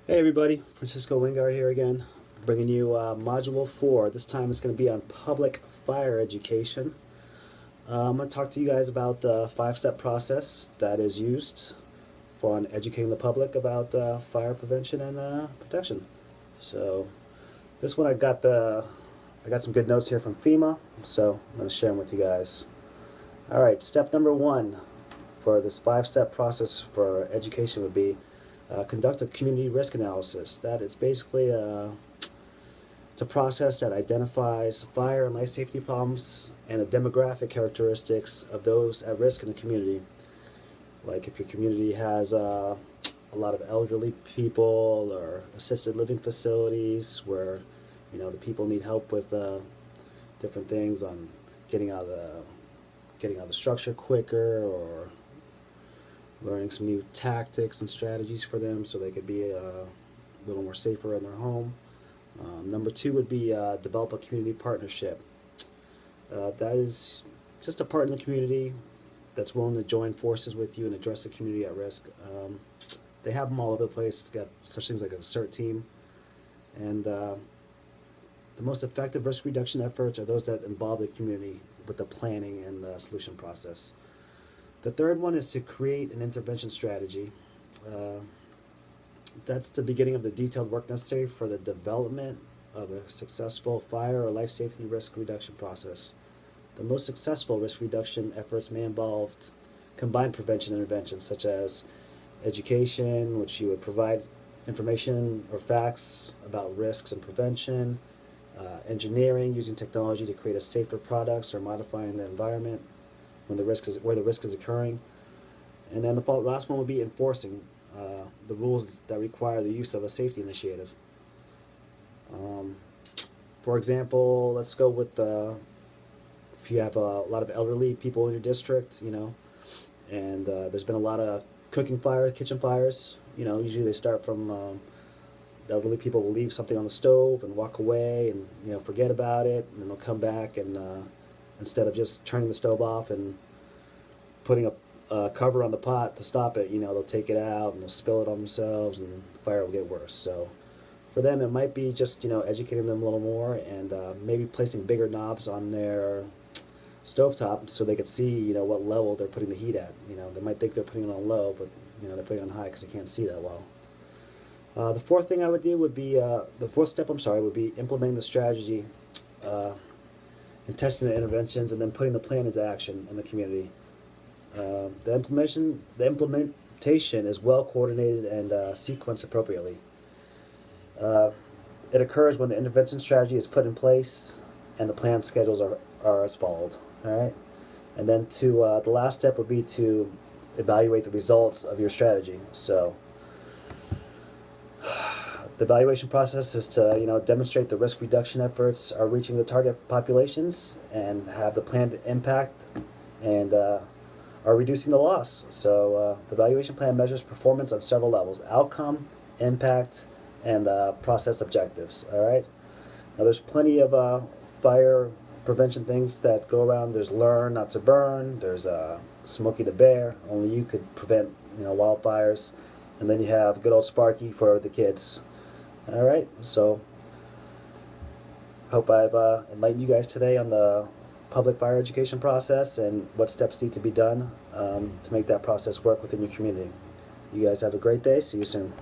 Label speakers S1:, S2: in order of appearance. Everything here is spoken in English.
S1: Hey everybody, Francisco Wingard here again, bringing you Module 4. This time it's going to be on public fire education. I'm going to talk to you guys about the five-step process that is used for educating the public about fire prevention and protection. So this one I got some good notes here from FEMA, so I'm going to share them with you guys. All right, step number 1 for this five-step process for education would be conduct a community risk analysis. That is basically it's a process that identifies fire and life safety problems and the demographic characteristics of those at risk in the community. Like if your community has a lot of elderly people or assisted living facilities where the people need help with different things on getting out of the structure quicker, or learning some new tactics and strategies for them so they could be a little more safer in their home. Number 2 would be develop a community partnership. That is just a part in the community that's willing to join forces with you and address the community at risk. They have them all over the place. You've got such things like a CERT team. And the most effective risk reduction efforts are those that involve the community with the planning and the solution process. The third one is to create an intervention strategy. That's the beginning of the detailed work necessary for the development of a successful fire or life safety risk reduction process. The most successful risk reduction efforts may involve combined prevention interventions such as education, which you would provide information or facts about risks and prevention, engineering, using technology to create a safer products or modifying the environment where the risk is occurring. And then the last one would be enforcing the rules that require the use of a safety initiative. For example, let's go with if you have a lot of elderly people in your district, and there's been a lot of kitchen fires. Usually they start from the elderly people will leave something on the stove and walk away and forget about it, and then they'll come back and instead of just turning the stove off and putting a cover on the pot to stop it, they'll take it out and they'll spill it on themselves and the fire will get worse. So for them, it might be just, educating them a little more and maybe placing bigger knobs on their stovetop so they could see, what level they're putting the heat at. They might think they're putting it on low, but, they're putting it on high because they can't see that well. The fourth thing I would do would be, the fourth step, would be implementing the strategy and testing the interventions and then putting the plan into action in the community. The implementation is well coordinated and sequenced appropriately. It occurs when the intervention strategy is put in place and the plan schedules are as followed. All right, and then the last step would be to evaluate the results of your strategy. So the evaluation process is to demonstrate the risk reduction efforts are reaching the target populations and have the planned impact and are reducing the loss. So the evaluation plan measures performance on several levels: outcome, impact, and process objectives. All right. Now there's plenty of fire prevention things that go around. There's learn not to burn. There's Smokey the Bear. Only you could prevent wildfires. And then you have good old Sparky for the kids. All right. So hope I've enlightened you guys today on the public fire education process and what steps need to be done to make that process work within your community. You guys have a great day. See you soon.